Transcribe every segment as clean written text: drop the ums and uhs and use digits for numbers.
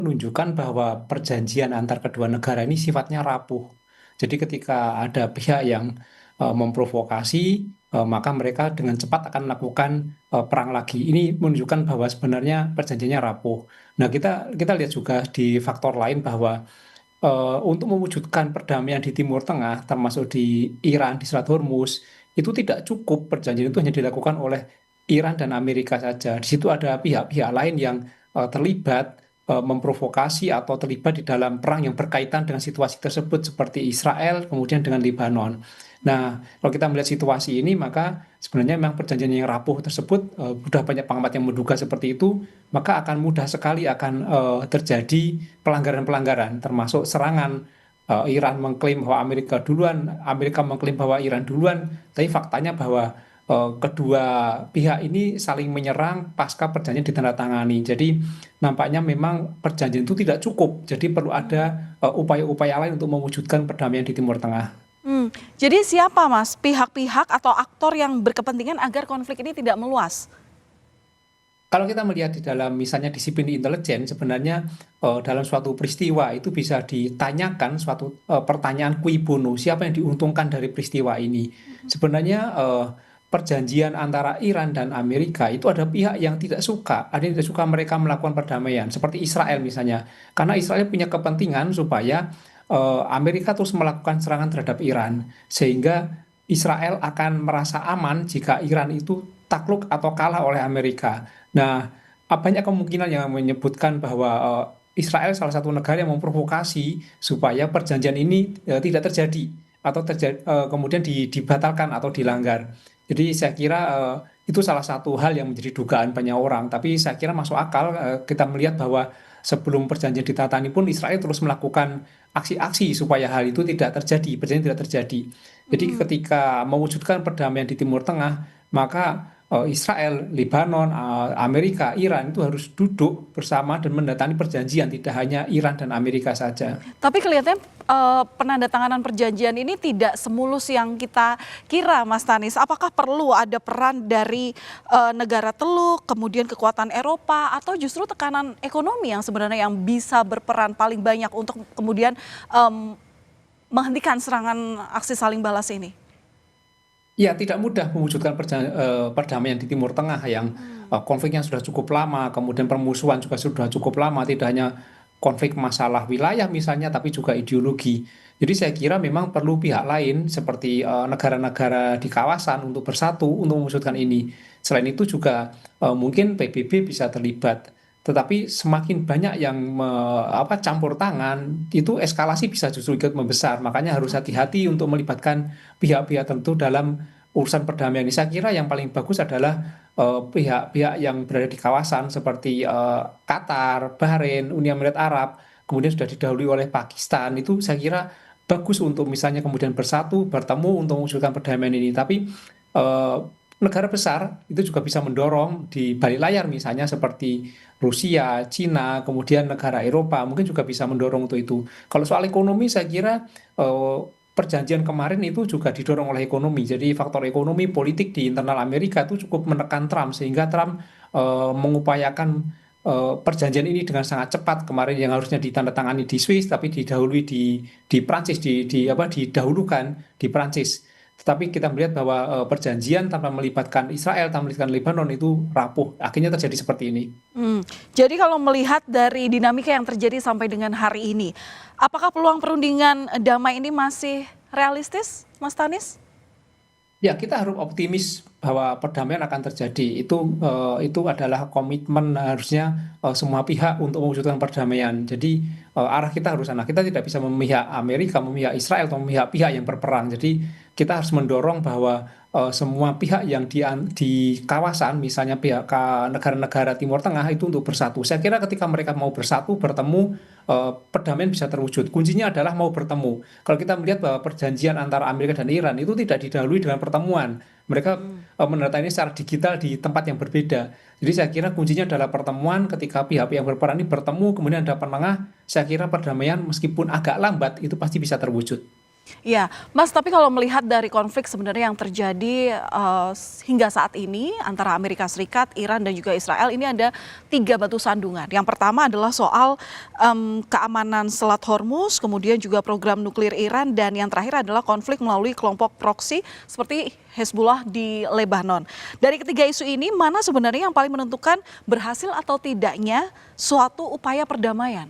menunjukkan bahwa perjanjian antar kedua negara ini sifatnya rapuh. Jadi ketika ada pihak yang memprovokasi, maka mereka dengan cepat akan melakukan perang lagi. Ini menunjukkan bahwa sebenarnya perjanjiannya rapuh. Nah, kita lihat juga di faktor lain bahwa untuk mewujudkan perdamaian di Timur Tengah, termasuk di Iran, di Selat Hormuz, itu tidak cukup perjanjian itu hanya dilakukan oleh Iran dan Amerika saja. Di situ ada pihak-pihak lain yang terlibat, memprovokasi atau terlibat di dalam perang yang berkaitan dengan situasi tersebut, seperti Israel, kemudian dengan Lebanon. Nah, kalau kita melihat situasi ini, maka sebenarnya memang perjanjian yang rapuh tersebut, sudah banyak pengamat yang menduga seperti itu, maka akan mudah sekali akan terjadi pelanggaran-pelanggaran, termasuk serangan. Iran mengklaim bahwa Amerika duluan, Amerika mengklaim bahwa Iran duluan, tapi faktanya bahwa kedua pihak ini saling menyerang pasca perjanjian ditandatangani. Jadi nampaknya memang perjanjian itu tidak cukup. Jadi perlu ada upaya-upaya lain untuk mewujudkan perdamaian di Timur Tengah. Jadi siapa Mas pihak-pihak atau aktor yang berkepentingan agar konflik ini tidak meluas? Kalau kita melihat di dalam misalnya disiplin intelijen, sebenarnya dalam suatu peristiwa itu bisa ditanyakan suatu pertanyaan cui bono, siapa yang diuntungkan dari peristiwa ini. Sebenarnya perjanjian antara Iran dan Amerika itu ada pihak yang tidak suka, ada yang tidak suka mereka melakukan perdamaian, seperti Israel misalnya. Karena Israel punya kepentingan supaya Amerika terus melakukan serangan terhadap Iran, sehingga Israel akan merasa aman jika Iran itu takluk atau kalah oleh Amerika. Nah, banyak kemungkinan yang menyebutkan bahwa Israel salah satu negara yang memprovokasi supaya perjanjian ini tidak terjadi atau kemudian dibatalkan atau dilanggar. Jadi saya kira itu salah satu hal yang menjadi dugaan banyak orang. Tapi saya kira masuk akal kita melihat bahwa sebelum perjanjian ditatani pun Israel terus melakukan aksi-aksi supaya hal itu tidak terjadi, perjanjian tidak terjadi. Jadi ketika mewujudkan perdamaian di Timur Tengah, maka Israel, Lebanon, Amerika, Iran itu harus duduk bersama dan mendatangani perjanjian, tidak hanya Iran dan Amerika saja. Tapi kelihatannya penandatanganan perjanjian ini tidak semulus yang kita kira, Mas Tanis. Apakah perlu ada peran dari negara Teluk, kemudian kekuatan Eropa, atau justru tekanan ekonomi yang sebenarnya yang bisa berperan paling banyak untuk kemudian menghentikan serangan aksi saling balas ini? Ya, tidak mudah mewujudkan perdamaian di Timur Tengah yang konfliknya sudah cukup lama, kemudian permusuhan juga sudah cukup lama, tidak hanya konflik masalah wilayah misalnya, tapi juga ideologi. Jadi saya kira memang perlu pihak lain seperti negara-negara di kawasan untuk bersatu untuk mewujudkan ini. Selain itu juga mungkin PBB bisa terlibat. Tetapi semakin banyak yang campur tangan, itu eskalasi bisa justru ikut membesar. Makanya harus hati-hati untuk melibatkan pihak-pihak tentu dalam urusan perdamaian ini. Saya kira yang paling bagus adalah pihak-pihak yang berada di kawasan seperti Qatar, Bahrain, Uni Emirat Arab, kemudian sudah didahului oleh Pakistan. Itu saya kira bagus untuk misalnya kemudian bersatu, bertemu untuk mewujudkan perdamaian ini. Tapi eh, negara besar itu juga bisa mendorong di balik layar misalnya seperti Rusia, Cina, kemudian negara Eropa mungkin juga bisa mendorong untuk itu. Kalau soal ekonomi saya kira eh, perjanjian kemarin itu juga didorong oleh ekonomi. Jadi faktor ekonomi politik di internal Amerika itu cukup menekan Trump sehingga Trump mengupayakan perjanjian ini dengan sangat cepat. Kemarin yang harusnya ditandatangani di Swiss tapi didahului di Prancis, didahulukan di Prancis. Tetapi kita melihat bahwa perjanjian tanpa melibatkan Israel, tanpa melibatkan Lebanon itu rapuh. Akhirnya terjadi seperti ini. Jadi kalau melihat dari dinamika yang terjadi sampai dengan hari ini, apakah peluang perundingan damai ini masih realistis, Mas Tanis? Ya, kita harus optimis bahwa perdamaian akan terjadi. Itu adalah komitmen harusnya semua pihak untuk mewujudkan perdamaian. Jadi arah kita harus sana. Kita tidak bisa memihak Amerika, memihak Israel, atau memihak pihak yang berperang. Jadi kita harus mendorong bahwa semua pihak yang di kawasan, misalnya pihak negara-negara Timur Tengah itu untuk bersatu. Saya kira ketika mereka mau bersatu, bertemu, perdamaian bisa terwujud. Kuncinya adalah mau bertemu. Kalau kita melihat bahwa perjanjian antara Amerika dan Iran itu tidak didahului dengan pertemuan. Mereka menandatangani secara digital di tempat yang berbeda. Jadi saya kira kuncinya adalah pertemuan ketika pihak-pihak yang berperan ini bertemu, kemudian ada penengah. Saya kira perdamaian meskipun agak lambat itu pasti bisa terwujud. Ya, Mas, tapi kalau melihat dari konflik sebenarnya yang terjadi hingga saat ini antara Amerika Serikat, Iran, dan juga Israel, ini ada 3 batu sandungan. Yang pertama adalah soal keamanan Selat Hormuz, kemudian juga program nuklir Iran, dan yang terakhir adalah konflik melalui kelompok proksi seperti Hezbollah di Lebanon. Dari ketiga isu ini, mana sebenarnya yang paling menentukan berhasil atau tidaknya suatu upaya perdamaian?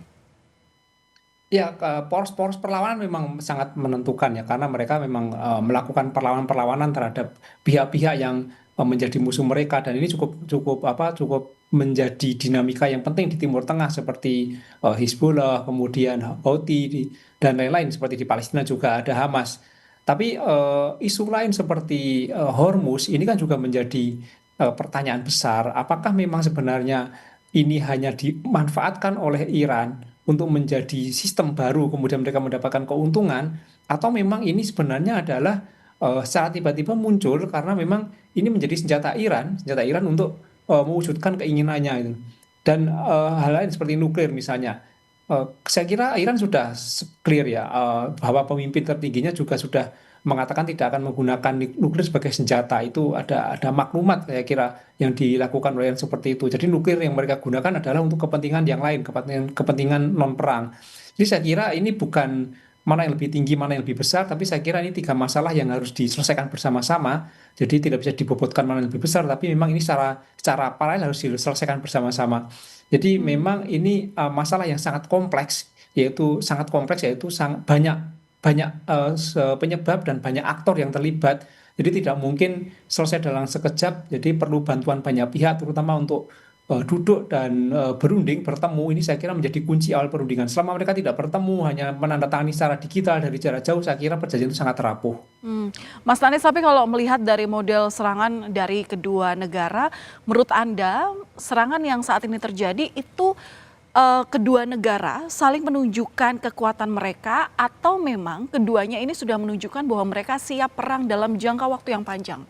Ya, poros-poros perlawanan memang sangat menentukan ya, karena mereka memang melakukan perlawanan-perlawanan terhadap pihak-pihak yang menjadi musuh mereka, dan ini cukup cukup cukup menjadi dinamika yang penting di Timur Tengah seperti Hizbullah, kemudian Houthi dan lain-lain, seperti di Palestina juga ada Hamas. Tapi isu lain seperti Hormuz ini kan juga menjadi pertanyaan besar, apakah memang sebenarnya ini hanya dimanfaatkan oleh Iran untuk menjadi sistem baru, kemudian mereka mendapatkan keuntungan, atau memang ini sebenarnya adalah secara tiba-tiba muncul karena memang ini menjadi senjata Iran untuk mewujudkan keinginannya itu. Dan hal lain seperti nuklir misalnya. Saya kira Iran sudah clear ya, bahwa pemimpin tertingginya juga sudah mengatakan tidak akan menggunakan nuklir sebagai senjata. Itu ada maklumat saya kira yang dilakukan oleh yang seperti itu. Jadi nuklir yang mereka gunakan adalah untuk kepentingan yang lain, kepentingan non perang. Jadi saya kira ini bukan mana yang lebih tinggi, mana yang lebih besar, tapi saya kira ini 3 masalah yang harus diselesaikan bersama-sama. Jadi tidak bisa dibobotkan mana yang lebih besar, tapi memang ini secara paralel harus diselesaikan bersama-sama. Jadi memang ini masalah yang sangat kompleks, yaitu banyak banyak penyebab dan banyak aktor yang terlibat. Jadi tidak mungkin selesai dalam sekejap. Jadi perlu bantuan banyak pihak, terutama untuk duduk dan berunding, bertemu. Ini saya kira menjadi kunci awal perundingan. Selama mereka tidak bertemu, hanya menandatangani secara digital dari jarak jauh, saya kira perjanjian itu sangat rapuh. Mas Tanis, tapi kalau melihat dari model serangan dari kedua negara, menurut Anda serangan yang saat ini terjadi itu kedua negara saling menunjukkan kekuatan mereka atau memang keduanya ini sudah menunjukkan bahwa mereka siap perang dalam jangka waktu yang panjang?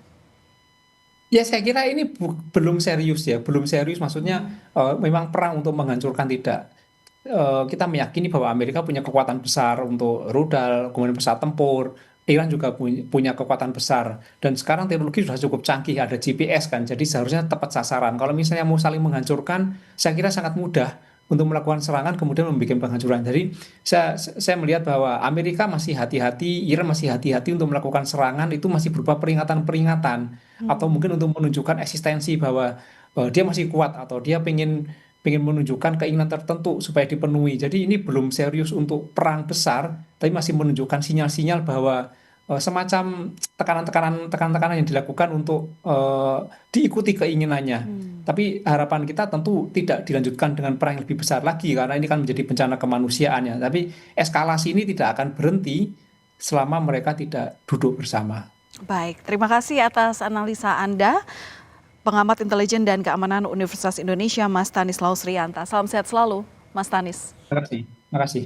Ya, saya kira ini belum serius ya, belum serius. Maksudnya memang perang untuk menghancurkan tidak. Kita meyakini bahwa Amerika punya kekuatan besar untuk rudal, kemudian pesawat tempur. Iran juga punya kekuatan besar. Dan sekarang teknologi sudah cukup canggih, ada GPS kan, jadi seharusnya tepat sasaran. Kalau misalnya mau saling menghancurkan, saya kira sangat mudah untuk melakukan serangan kemudian membuat penghancuran. Jadi saya melihat bahwa Amerika masih hati-hati, Iran masih hati-hati untuk melakukan serangan, itu masih berupa peringatan-peringatan, atau mungkin untuk menunjukkan eksistensi bahwa dia masih kuat, atau dia pengen menunjukkan keinginan tertentu supaya dipenuhi. Jadi ini belum serius untuk perang besar, tapi masih menunjukkan sinyal-sinyal bahwa semacam tekanan-tekanan yang dilakukan untuk diikuti keinginannya. Tapi harapan kita tentu tidak dilanjutkan dengan perang yang lebih besar lagi, karena ini kan menjadi bencana kemanusiaan ya. Tapi eskalasi ini tidak akan berhenti selama mereka tidak duduk bersama. Baik, terima kasih atas analisa Anda, pengamat intelijen dan keamanan Universitas Indonesia, Mas Tanis Lausrianta. Salam sehat selalu, Mas Tanis. Terima kasih. Terima kasih.